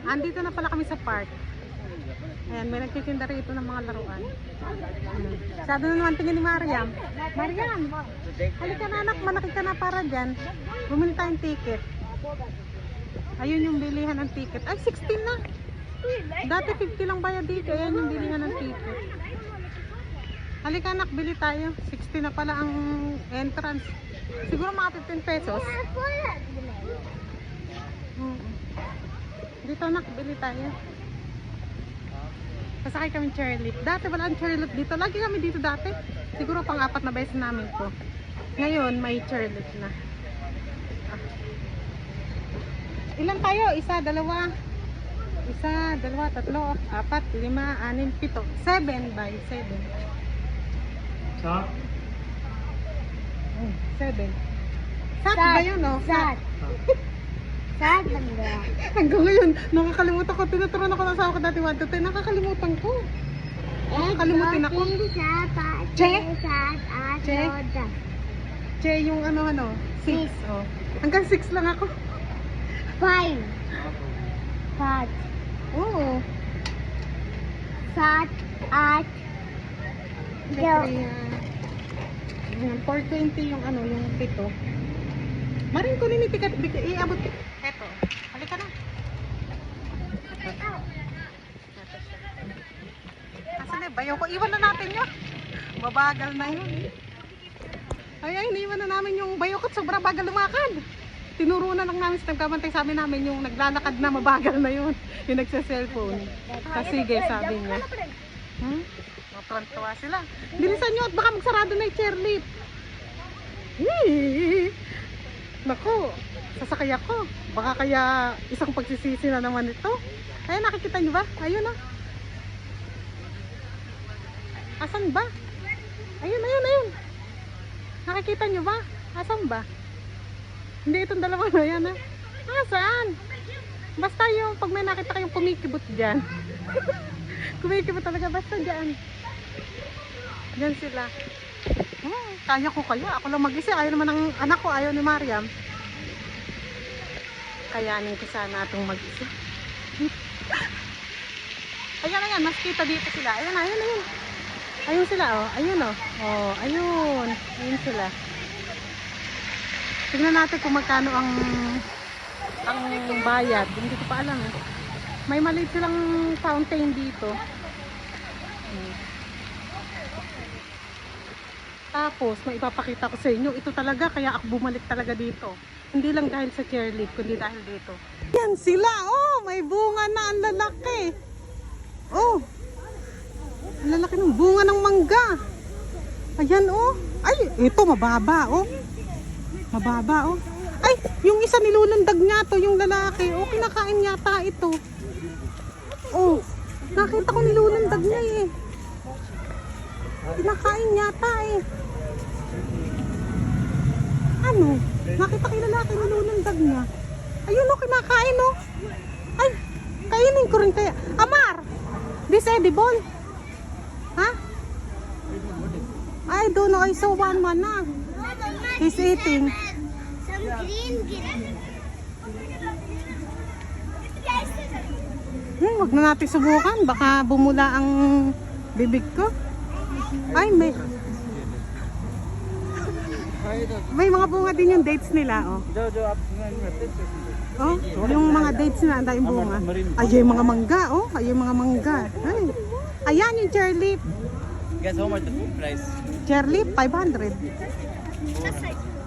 Andito na pala kami sa park. Ayan, may nagtitinda rito ng mga laruan. Masyado na naman tingin ni Mariam. Mariam, halika na anak, malaki ka na para dyan. Bumili tayong ticket. Ayun yung bilihan ng ticket. Ay, 16 na. Dati 50 lang bayad dito. Ayan yung bilihan ng ticket. Halika anak, bili tayo. 60 na pala ang entrance. Siguro mga 15 pesos. Dito anak, bili tayo. Pasakay kami chairlift. Dati wala ang chairlift dito. Lagi kami dito dati. Siguro pang 4 na beses namin to. Ngayon may chairlift na. Ilan tayo? Isa, dalawa. Isa, dalawa, tatlo, 4, 5, 6, 7. 7 by 7. Sa? 7. Sat ba yun o? Sat. Sat lang ba? Hanggang ngayon, nakakalimutan ko. Tinuturuan ako ng asawa ko dati 1 to 10. Nakakalimutan ko. Nakakalimutin ako. Che? Che? Che yung ano, 6. Oh. Hanggang 6 lang ako. 5. Sat. Oo. Sat. At. Siyempre, 420 yung ano, yung pito. Maring ko rin itikat, iabot. Eto, halika na. Asan na, bayaw ko. Iwan na natin yun. Mabagal na yun. Ay, iniwan na namin yung bayaw ko. Sobrang bagal lumakad. Tinuro na lang namin sa nagkabantay. Sabi namin yung naglalakad na mabagal na yun. Yung nagsa-cellphone. Sige, sabi niya. Matuwa sila. Bilisan nyo at baka magsarado na yung chairlift. Naku, sasakay ako. Baka kaya isang pagsisisi na naman ito. Ayan, nakikita nyo ba? Ayun na. Asan ba? Ayun. Nakikita nyo ba? Asan ba? Hindi, itong dalawa na yan ha. Saan? Basta yung pag may nakita kayong kumikibot dyan. Kumikibot talaga, basta dyan. Dyan sila. Kaya ko kaya. Ako lang mag-isa. Ayaw naman ng anak ko. Ayaw ni Mariam. Kayanin ko sana itong mag-isa. Ayan. Mas kita dito sila. Ayun. Ayun sila oh. Ayun sila. Tingnan natin kung magkano ang bayad. Hindi ko pa alam eh. May maliit silang fountain dito. Tapos, may ipapakita ko sa inyo. Ito talaga, kaya ako bumalik talaga dito. Hindi lang dahil sa chairlift, kundi dahil dito. Yan sila, oh! May bunga na, ang lalaki. Oh! Ang lalaki ng bunga ng mangga. Ayan, oh! Ay, ito, mababa, oh! Mababa, oh! Ay, yung isa nilulundag niya to, yung lalaki. Oh, kinakain yata ito. Oh, nakita ko nilulundag niya eh. Kinakain yata eh. Ano? Nakita ko yung lalaki nilulundag niya. Ayun o, kinakain o. Ay, kainin ko rin kaya. Amar! This edible? Ha? I don't know. I saw one na. He's eating. Some green. Wag na natin subukan. Baka bumula ang bibig ko. Ay, may mga bunga din yung dates nila, oh. Oh, yung mga dates nila, ang daming bunga. Ay, yung mga mangga, oh. Ay, yung mga mangga. Ay. Ayan yung chairlift. Guess how much the price? Chairlift, 500.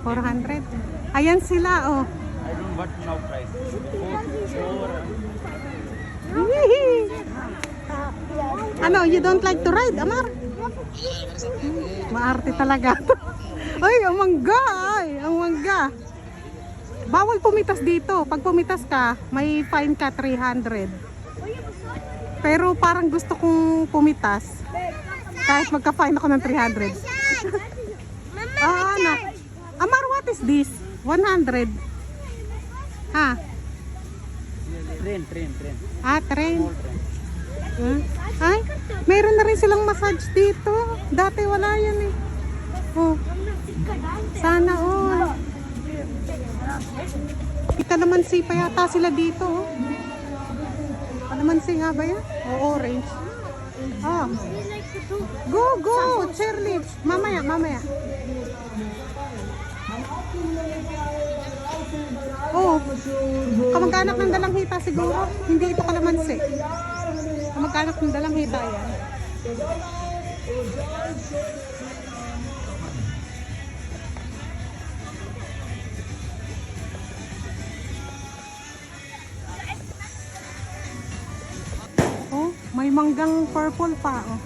400. Ayan sila, oh. I don't what now price. 4. Ano, you don't like to ride, Amar? Maarte talaga. Ay, ang mangga, ang mangga. Bawal pumitas dito. Pag pumitas ka, may fine ka 300. Pero parang gusto kong pumitas. Kahit magka-fine ako ng 300. Anak. Amar, what is this? 100. Ha? Train. Train. Ay, mayroon na rin silang massage dito. Dati wala yan eh. Oh. Sana all. Kita naman si pa yata sila dito. Oh. Kalamansi nga ba yan? O orange? Oh. We like to do. Go, go! Cherry lips. Mamaya, mamaya. Oh, kamag-anak ng dalanghita siguro. Hindi ito kalamansi. Kamag-anak ng dalanghita yan. Oh, may manggang purple pa. Oh.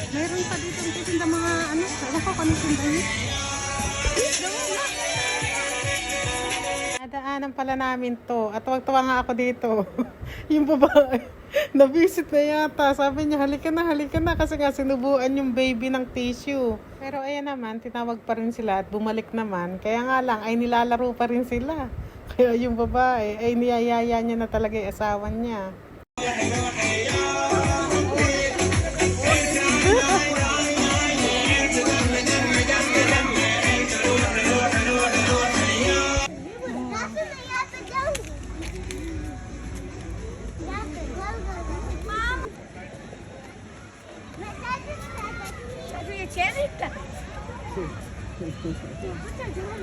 Meron pa dito ang titinda mga ano. Alam ko kung tinda niyo. Nadaanan pala namin to. At tuwag-tuwa nga ako dito. Yung babae. Na-visit na yata. Sabi niya, halika na. Kasi nga sinubuan yung baby ng tissue. Pero ayan naman, tinawag pa rin sila at bumalik naman. Kaya nga lang, ay nilalaro pa rin sila. Kaya yung babae, ay niyayaya niya na talaga yung asawa niya.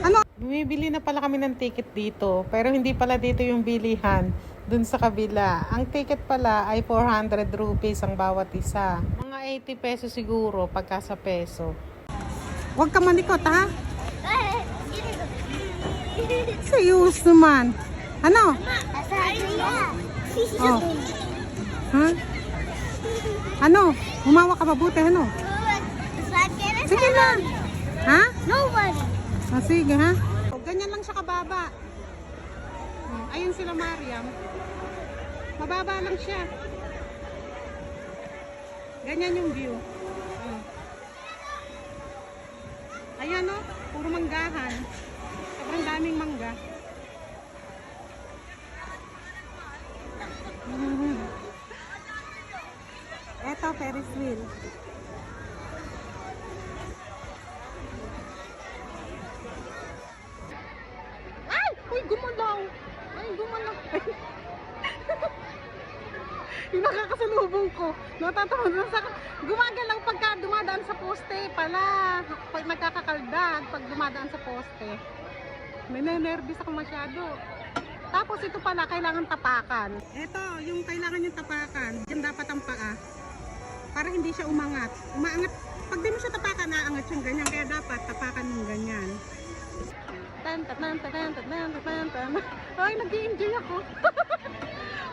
Ano? Bumibili na pala kami ng ticket dito, pero hindi pala dito yung bilihan, dun sa kabila. Ang ticket pala ay 400 rupees ang bawat isa. Mga 80 pesos siguro pagka sa peso. Huwag ka manikot, ha? Serious naman. Ano? Oh. Ha? Ano? Humawa ka mabuti, ano? Sige na. Ha? No one. Ah, sige, ha? O, ganyan lang siya kababa. Ayun sila Mariam. Mababa lang siya. Ganyan yung view. Ayan, no? Puro manggahan. Sobrang daming mangga. Eto, Ferris wheel. Ay! Uy, gumalaw! Ay, gumalaw! Yung nakakasalubong ko. Natatawa na sa... Gumagalaw pagka dumadaan sa poste pala. Pag nagkakakaldag, pag dumadaan sa poste. Ninenervous ako masyado. Tapos ito pala, kailangan tapakan. Ito, yung kailangan yung tapakan. Diyan dapat ang paa. Para hindi siya umangat. Umaangat. Pag di mo siya tapakan, naangat yung ganyan. Kaya dapat tapakan yung ganyan. Ay, nag-i-enjoy ako.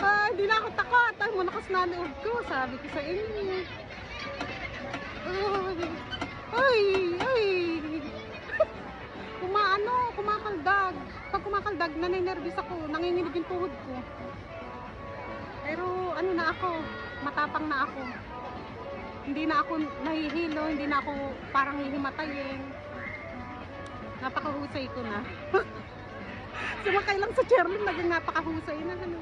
Ay, hindi na ako takot. Ay, malakas na loob ko. Sabi ko sa inyo. Ay. Kumakaldag. Pag kumakaldag, naninervous ako. Nanginginig yung tuhod ko. Pero ano na ako, matapang na ako. Hindi na ako nahihilo, hindi na ako parang hihimatayin. Napakahusay ko na. Sumakay lang sa chairman, naging napakahusay na. Ano.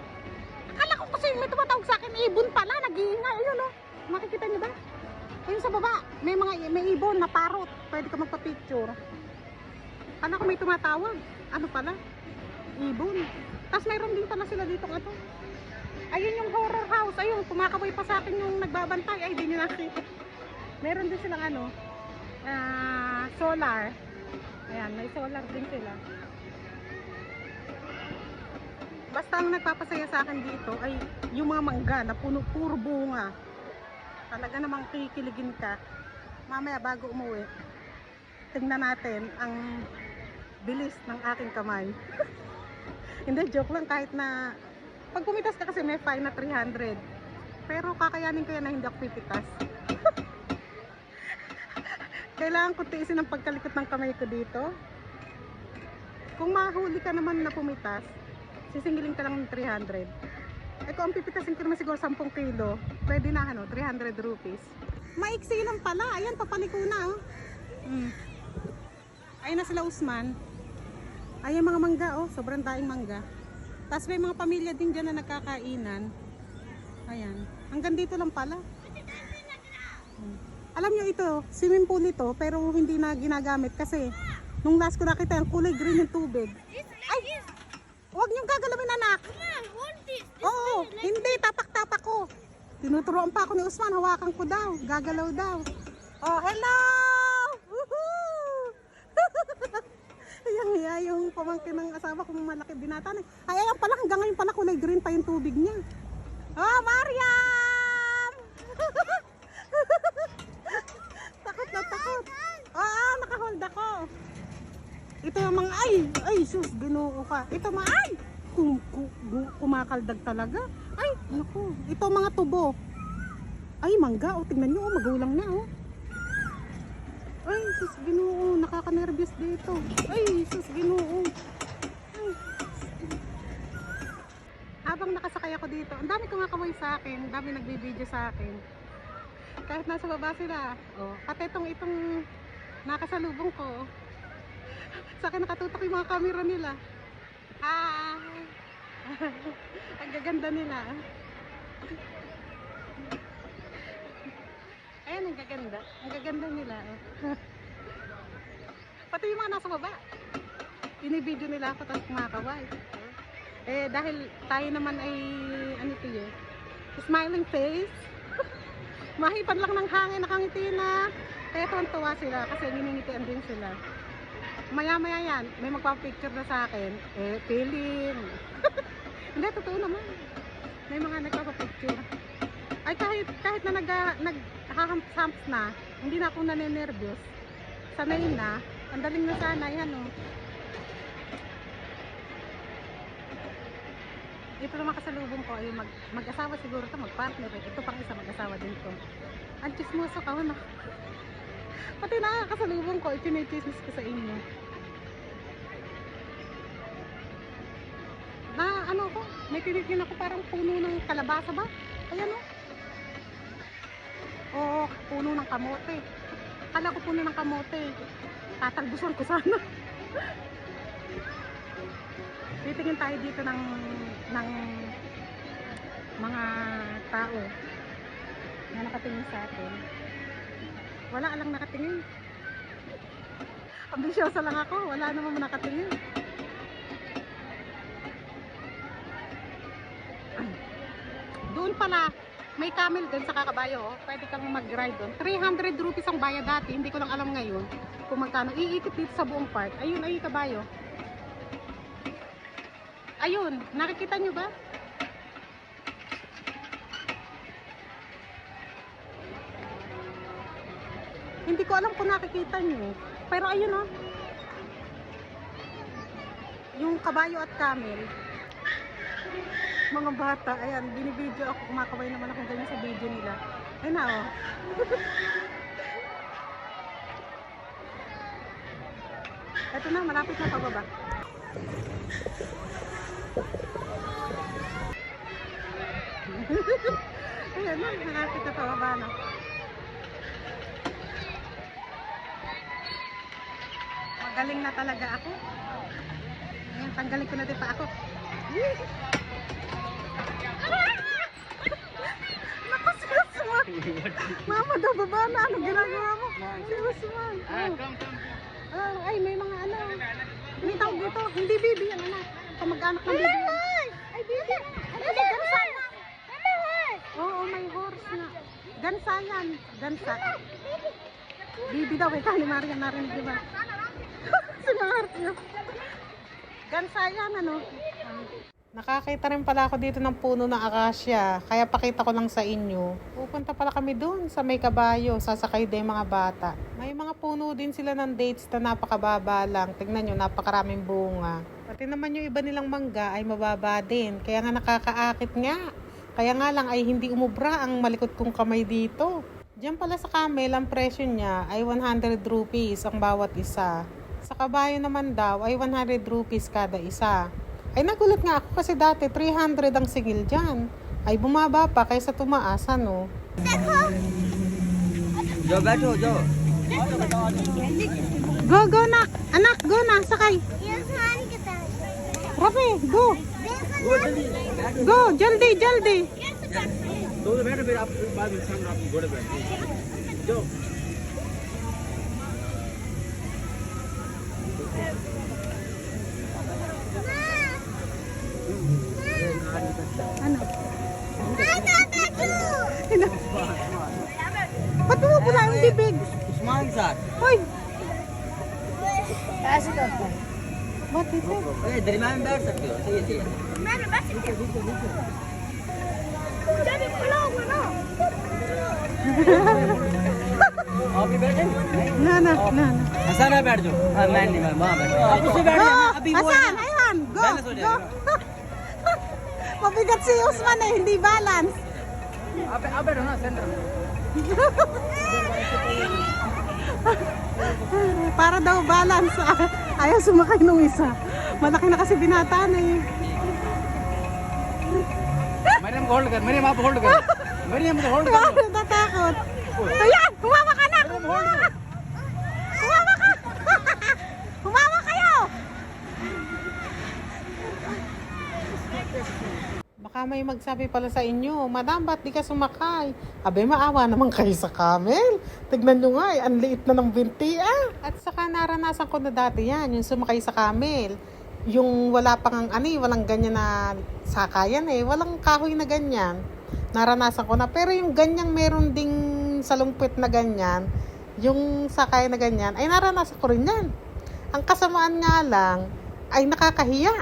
Akala ko kasi may tumatawag sa akin, ibon pala, nag-iingay. Ayun, oh. Makikita niyo ba? Ayun sa baba, may ibon na parot. Pwede ka magpa-picture. Akala ko may tumatawag. Ano pala? Ibon. Tapos mayroon din pala sila dito ito. Ayun yung horror house. Ayun, kumakaway pa sa akin yung nagbabantay. Ay, di nyo nakita. Meron din silang ano, solar. Ayan, may solar din sila. Basta ang nagpapasaya sa akin dito ay yung mga mangga na puro bunga. Talaga namang kikiligin ka. Mamaya bago umuwi, tingnan natin ang bilis ng aking kamay. Hindi, joke lang, kahit na pag pumitas ka kasi may fine na 300. Pero kakayanin ko yan na hindi ako pipitas. Kailangan ko tiisin ang pagkalikot ng kamay ko dito. Kung mahuli ka naman na pumitas, sisingilin ka lang ng 300. Eh kung ang pipitasin ko naman siguro 10 kilo, pwede na 300 rupees. Maiksi lang pala. Ayan, papaliko na. Oh. Ayun na sila Usman. Ayan mga mangga, oh. Sobrang daing mangga. Tapos may mga pamilya din dyan na nagkakainan. Ayan. Hanggang dito lang pala. Alam nyo ito, swimming pool ito, pero hindi na ginagamit kasi nung last ko nakita, ang kulay green yung tubig. Ay! Huwag niyong gagalawin, anak! Oo, hindi, tapak-tapak ko. Tinuturoan pa ako ni Usman, hawakan ko daw, gagalaw daw. Oh, hello! Woohoo! Yung pamangkin ng asawa kong malaki binata na. Ay, ayan pala, hanggang ngayon pala kulay green pa yung tubig niya. Oh, Mariam! Takot na takot. Oo, nakahold ako. Ito yung mga, ay, sus, ginoo ka. Ito mga, ay, kumakaldag talaga. Ay, naku, ito mga tubo. Ay, mangga, oh, tingnan nyo, oh, magulang na, oh. Ay, sus, ginoo, nakaka-nervous dito. Ay, sus, ginoo. Ay. Habang nakasakay ako dito, ang dami kumakaway sa akin, ang dami nagbibideo sa akin. Kahit nasa baba sila, oh, pati itong nakasalubong ko, sa akin nakatutok yung mga camera nila. Hi! Ang gaganda nila. Ayan, ang gaganda. Ang gaganda nila. Pati yung mga nasa baba. Binibideo nila ako tapos kumakaway. Eh, dahil tayo naman ay, ano ito yun? Smiling face. Mahipan lang ng hangin, nakangiti na. Kaya tuwan-tuwa sila kasi niningitian din sila. Maya-maya yan, may magpapicture na sa akin. Eh, feeling. Hindi, totoo naman. May mga nagpapapicture. Ay, kahit na nag-hamps na, hindi na ako naninervyos. Sanay na. Ang daling na sana, yan o. Ito na makasalubong ko ay mag-asawa siguro ito, mag-partner. Ito pang isa mag-asawa din to. Ang chismoso ka, no? Pati nakakasalubong ko, itinay-chismis ko sa inyo. Na ano ko, may tinitin ako parang puno ng kalabasa ba? Ayan o. Oo, puno ng kamote. Kala ko puno ng kamote. Tatalbusan ko sana. Titingin tayo dito ng mga tao na nakatingin sa atin. Wala lang nakatingin. Ambisyosa lang ako, wala naman nakatingin. Doon pala, may camel doon sa Kakabayo, oh. Pwede kang mag-ride doon. 300 rupees ang bayad dati, hindi ko lang alam ngayon kung magkano. Iikot dito sa buong park. Ayun, ay kabayo. Ayun, nakikita nyo ba? Hindi ko alam kung nakikita nyo. Pero ayun o. Yung kabayo at camel. Mga bata, ayan, binibideo ako. Kumakaway naman ako ganyan sa video nila. Ayun na o. Ito na, malapit na pababa. Ayan na, malapit na pababa na. Magaling na talaga ako. Ayan, tanggalin ko na din pa ako. Naku, si Usman. Mama daw, baba na. Anong ginagawa mo? Si Usman. Ay, may mga ano. May tawag dito. Hindi bibi yan, anak. Kamag-anak ng bibi yan. Ay, bibi. Ay, gansa yan. Oo, may horse na. Gansa yan. Gansa. Bibi daw, kay Kani Maria narinig, diba? Si Mario. Gansa yan, ano? Nakakita rin pala ako dito ng puno ng akasya. Kaya pakita ko lang sa inyo. Pupunta pala kami doon sa may kabayo. Sasakay din mga bata. May mga puno din sila ng dates na napakababa lang. Tingnan nyo, napakaraming bunga. Pati naman yung iba nilang mangga ay mababa din. Kaya nga nakakaakit nga. Kaya nga lang ay hindi umubra ang malikot kong kamay dito. Diyan pala sa camel, ang presyo niya ay 100 rupees ang bawat isa. Sa kabayo naman daw ay 100 rupees kada isa. Ay nagulat nga ako kasi dati 300 ang sigil dyan. Ay bumaba pa kaysa tumaas, ano? Jo, बैठो जो. Go na! Anak, go na! Sakay! Rafi, go! Go! Jaldi, jaldi! तो बैठो फिर आप बाद में शाम आप घोड़े बैठो. जो. Ano? Ba't bumubula yung bibig? Usman के साथ Hoy! ऐसे करता है Ba't ito? अरे दरमियान में बैठ सकते हो सही सही मैं बस मुझे भी खुला हुआ ना आप भी बैठे Na, na, na. हसन है बैठ जाओ हाँ मैं नहीं मैं वहाँ बैठ आप उसी बैठ Go! जाना अभी वो Asan? Ayan! Go! Balance ho Go! dyan. Mabigat si Usman eh, hindi balance. आप बैठो ना सेंटर में Para daw balance. Ayaw sumakay nung isa. Malaki na kasi binata na eh. Maryam को होल्ड कर मरियम आप होल्ड कर मरियम को होल्ड कर Natatakot. Ayan! Humawa ka na! Humawa ka! Humawa kayo! Baka may magsabi pala sa inyo, Madam, ba't di ka sumakay? Abe, maawa naman kayo sa camel. Tignan nyo nga, ang liit na ng binti At saka naranasan ko na dati yan, yung sumakay sa camel. Yung wala pang walang ganyan na sakayan walang kahoy na ganyan. Naranasan ko na, pero yung ganyang meron ding salumpit na ganyan, yung sakayan na ganyan, ay naranasan ko rin yan. Ang kasamaan nga lang, ay nakakahiya.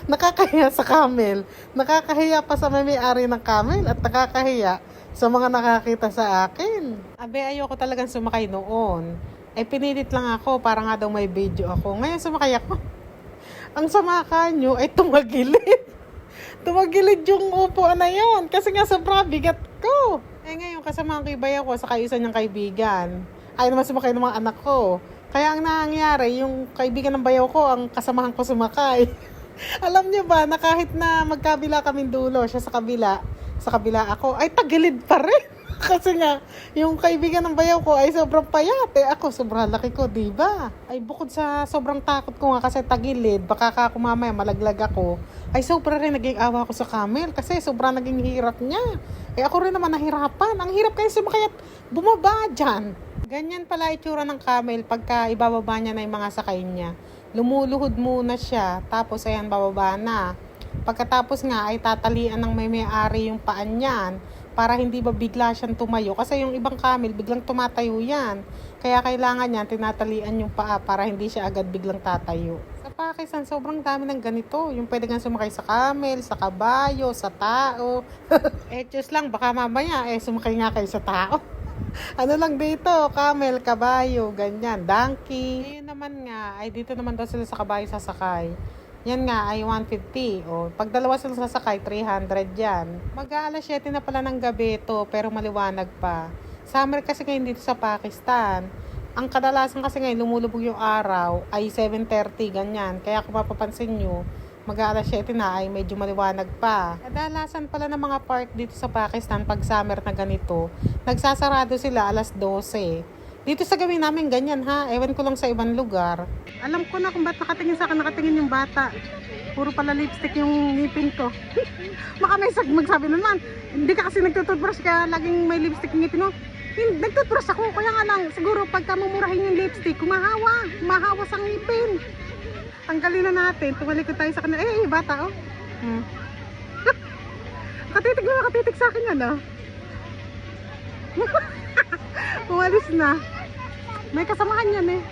Nakakahiya sa camel. Nakakahiya pa sa may-ari ng camel at nakakahiya sa mga nakakita sa akin. Abe, ayoko talagang sumakay noon. Pinilit lang ako para nga daw may video ako. Ngayon sumakay ako. Ang samakan nyo ay tumagilid. Tumagilid yung upuan na yon kasi nga sobrang bigat ko. Ngayon kasama ang kibaya ko sa isa niyang kaibigan. Ay naman sumakay ng mga anak ko. Kaya ang nangyari, yung kaibigan ng bayaw ko, ang kasamahan ko sumakay. Alam niyo ba na kahit na magkabila kaming dulo, siya sa kabila ako, ay tagilid pa rin. Kasi nga, yung kaibigan ng bayaw ko ay sobrang payat. Ako, sobrang laki ko, diba? Ay bukod sa sobrang takot ko nga kasi tagilid, baka ako mamaya malaglag ako, ay sobrang rin naging awa ko sa camel kasi sobrang naging hirap niya. Ako rin naman nahirapan. Ang hirap kayo sumakay at bumaba dyan. Ganyan pala itsura ng camel pagka ibababa niya na yung mga sakay niya. Lumuluhod muna siya, tapos ayan, bababa na. Pagkatapos nga ay tatalian ng may-ari yung paan niyan para hindi ba bigla siyang tumayo. Kasi yung ibang camel, biglang tumatayo yan. Kaya kailangan niyan, tinatalian yung paa para hindi siya agad biglang tatayo. Sa Pakistan, sobrang dami ng ganito. Yung pwede kang sumakay sa camel, sa kabayo, sa tao. Diyos lang, baka mamaya, sumakay nga kayo sa tao. Ano lang dito, camel, kabayo, ganyan, donkey. Ngayon naman nga, ay dito naman daw sila sa kabayo sasakay. Yan nga ay 150. Pag dalawa sila sasakay, 300 yan. Mag-aalas 7 na pala ng gabi ito, pero maliwanag pa. Summer kasi ngayon dito sa Pakistan. Ang kadalasan kasi ngayon lumulubog yung araw ay 7:30, ganyan. Kaya kung mapapansin nyo, mag-aalas 7 na ay medyo maliwanag pa. Kadalasan pala ng mga park dito sa Pakistan pag summer na ganito, nagsasarado sila alas 12. Dito sa gawin namin ganyan ewan ko lang sa ibang lugar. Alam ko na kung ba't nakatingin sa akin, nakatingin yung bata. Puro pala lipstick yung ngipin ko. Baka may magsabi naman, hindi ka kasi nagtutoothbrush kaya laging may lipstick yung ngipin mo. Nagtutoothbrush ako, kaya nga lang siguro pagka mumurahin yung lipstick, kumahawa sa ngipin. Tanggalin na natin, tumalikod tayo sa kanila. Bata Nakatitig sa akin yan Umalis na. May kasamahan yan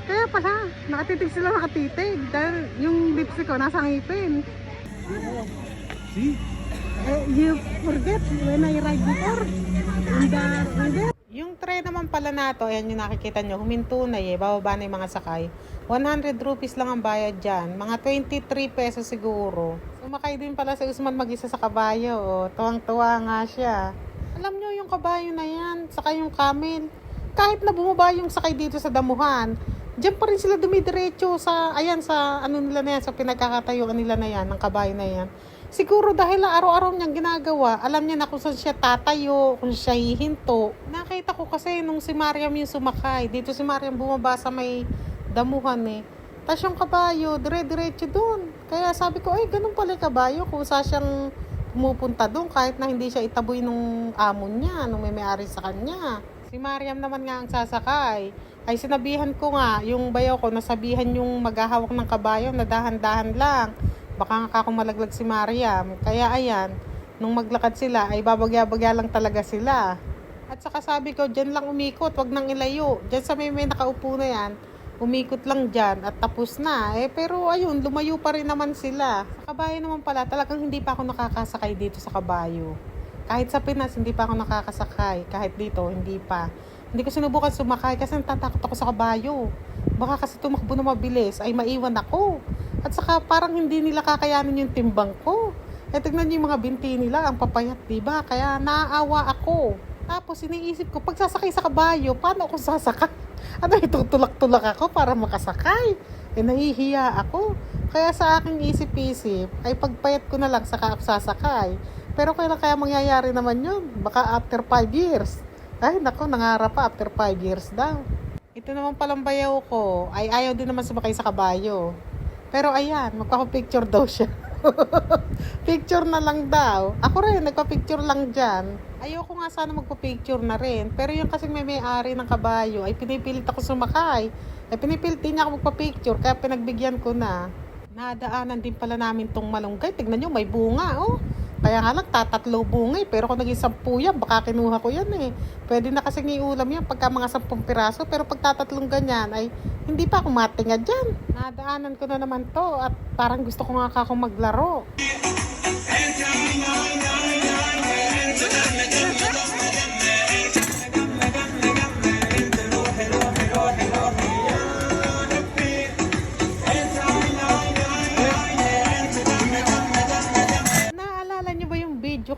Kaya pala, nakatitig sila dahil yung lipstick ko nasa ngipin. See? You forget when I ride before in the river. Yung tray naman pala na to, ayan yung nakikita nyo, huminto na bababa na yung mga sakay. 100 rupees lang ang bayad dyan. Mga 23 pesos siguro. Sumakay din pala si Usman mag-isa sa kabayo. Tuwang-tuwa nga siya. Alam nyo yung kabayo na yan, saka yung camel. Kahit na bumaba yung sakay dito sa damuhan, diyan pa rin sila dumidiretso sa nila na yan, sa pinagkakatayuan nila na yan, ng kabayo na yan. Siguro dahil araw-araw niyang ginagawa, alam niya na kung saan siya tatayo, kung siya hihinto. Nakita ko kasi nung si Mariam yung sumakay, dito si Mariam bumaba sa may damuhan Tapos yung kabayo, dire-diretso dun. Kaya sabi ko, ganun pala yung kabayo, kung saan siyang pumupunta doon kahit na hindi siya itaboy nung amo niya, nung may-ari sa kanya. Si Mariam naman nga ang sasakay. Ay sinabihan ko nga, yung bayaw ko, nasabihan yung maghahawak ng kabayo na dahan-dahan lang. Baka nga akong malaglag si Mariam. Kaya ayan, nung maglakad sila ay babagya-bagya lang talaga sila. At saka sabi ko, dyan lang umikot, wag nang ilayo. Dyan sa may nakaupo na yan, umikot lang dyan at tapos na. Pero ayun, lumayo pa rin naman sila. Sa kabayo naman pala, talagang hindi pa ako nakakasakay dito sa kabayo. Kahit sa Pinas, hindi pa ako nakakasakay. Kahit dito, hindi pa. Hindi ko sinubukan sumakay kasi natatakot ako sa kabayo. Baka kasi tumakbo na mabilis, ay maiwan ako. At saka parang hindi nila kakayanin yung timbang ko. Tignan niyo yung mga binti nila, ang papayat, diba? Kaya naaawa ako. Tapos iniisip ko, pag sasakay sa kabayo, paano ako sasakay? Ano, itutulak-tulak ako para makasakay? Nahihiya ako. Kaya sa aking isip-isip, ay pagpayat ko na lang saka ako sasakay. Pero kailan kaya mangyayari naman yun? Baka after 5 years. Ay, nako, nangarap pa after 5 years daw. Ito naman palang bayaw ko, ay ayaw din naman sumakay sa kabayo. Pero ayan, magpapapicture daw siya. Picture na lang daw. Ako rin, nagpa-picture lang dyan. Ayoko nga sana magpa-picture na rin. Pero yung kasing may-ari ng kabayo, ay pinipilit ako sumakay. Ay pinipilit din niya ako magpa-picture, kaya pinagbigyan ko na. Nadaanan din pala namin tong malunggay. Tignan nyo, may bunga, oh. Kaya nga lang, tatatlo bunga eh. Pero kung naging 10 yan, baka kinuha ko yan eh. Pwede na kasing iulam yan pagka mga 10 piraso. Pero pag tatatlong ganyan, ay hindi pa ako matinga dyan. Nadaanan ko na naman to at parang gusto ko nga akong maglaro.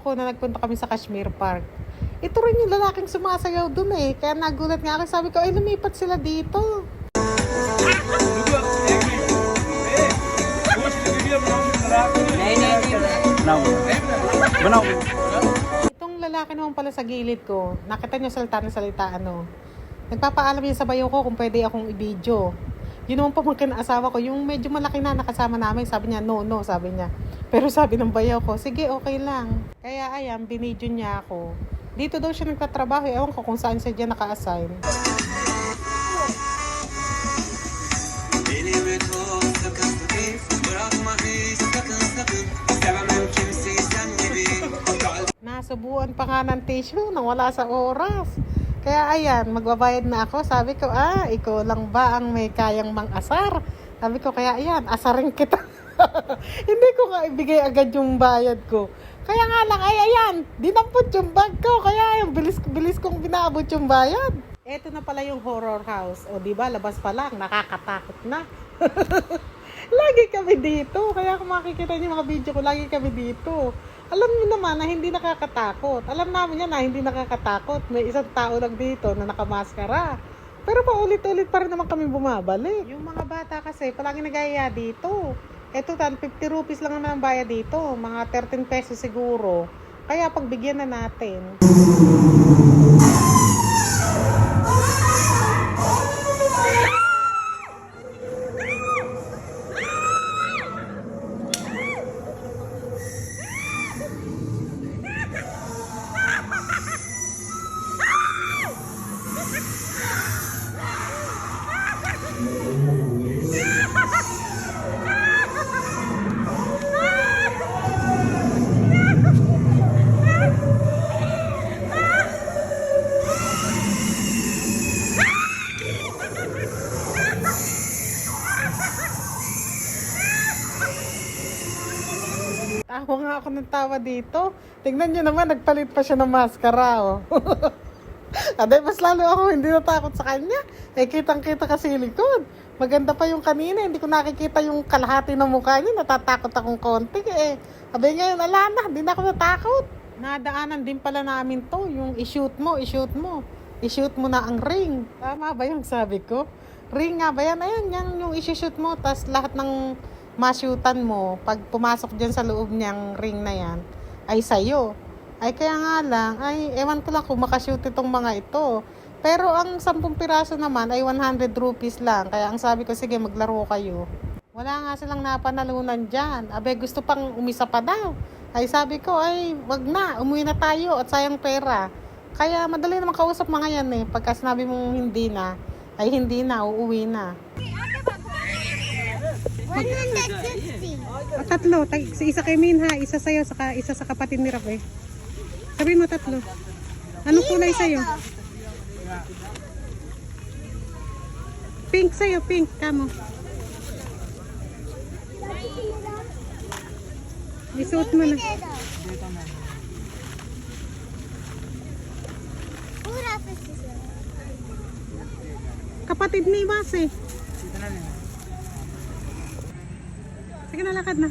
Ko na nagpunta kami sa Kashmir Park. Ito rin yung lalaking sumasayaw dun eh. Kaya nagulat nga ako. Sabi ko, ay lumipat sila dito. Itong lalaki naman pala sa gilid ko, nakita niyo salita na salita ano. Nagpapaalam niya sa bayo ko kung pwede akong i-video. Yun naman pamangkin na asawa ko, yung medyo malaki na nakasama namin, sabi niya, no, sabi niya. Pero sabi ng bayaw ko, sige, okay lang. Kaya ayan, binidyo niya ako. Dito daw siya nagtatrabaho, ewan ko kung saan siya dyan naka-assign. Nasubuan pa nga ng tissue, nawala sa oras. Kaya ayan, magbabayad na ako. Sabi ko, ikaw lang ba ang may kayang mang-asar? Sabi ko, kaya ayan, asarin kita. Hindi ko nga ibigay agad yung bayad ko. Kaya nga lang, ay ayan, dinampot yung bag ko. Kaya ayan, bilis kong binaabot yung bayad. Eto na pala yung horror house. O diba, labas pa lang, nakakatakot na. Lagi kami dito. Kaya kung makikita niyo mga video ko, lagi kami dito. Alam niyo naman na hindi nakakatakot. Alam namin yan na hindi nakakatakot. May isang tao lang dito na nakamaskara. Pero paulit-ulit pa rin naman kami bumabalik. Yung mga bata kasi, palagi nagaya dito. Eto, 50 rupees lang naman ang bayad dito. Mga 13 pesos siguro. Kaya pagbigyan na natin. Tawa nga ako ng tawa dito. Tingnan nyo naman, nagpalit pa siya ng maskara, oh. Aday, mas lalo ako hindi natakot sa kanya. Kitang-kita kasi likod. Maganda pa yung kanina, hindi ko nakikita yung kalahati ng mukha niya. Natatakot akong konti eh. Abay ngayon, ala na, hindi na ako natakot. Nadaanan din pala namin to, yung i-shoot mo. I-shoot mo na ang ring. Tama ba yung sabi ko? Ring nga ba yan? Ayan, yan yung i-shoot mo. Tas lahat ng ma-shootan mo, pag pumasok dyan sa loob niyang ring na yan, ay sayo. Ay kaya nga lang, ay ewan ko lang kung makashoot itong mga ito. Pero ang 10 piraso naman ay 100 rupees lang. Kaya ang sabi ko, sige maglaro kayo. Wala nga silang napanalunan dyan. Abe, gusto pang umisa pa daw. Ay sabi ko, ay wag na, umuwi na tayo at sayang pera. Kaya madali naman kausap mga yan eh. Pagka sinabi mong hindi na, ay hindi na, uuwi na. 160. tatlo. Isa kay Minha, isa sa'yo, saka isa sa kapatid ni Raf eh. Sabihin mo tatlo. Anong kulay sa'yo? Pink sa'yo, pink. Kamo. Isuot mo na. Kapatid ni Mas eh. Sige na, lakad na.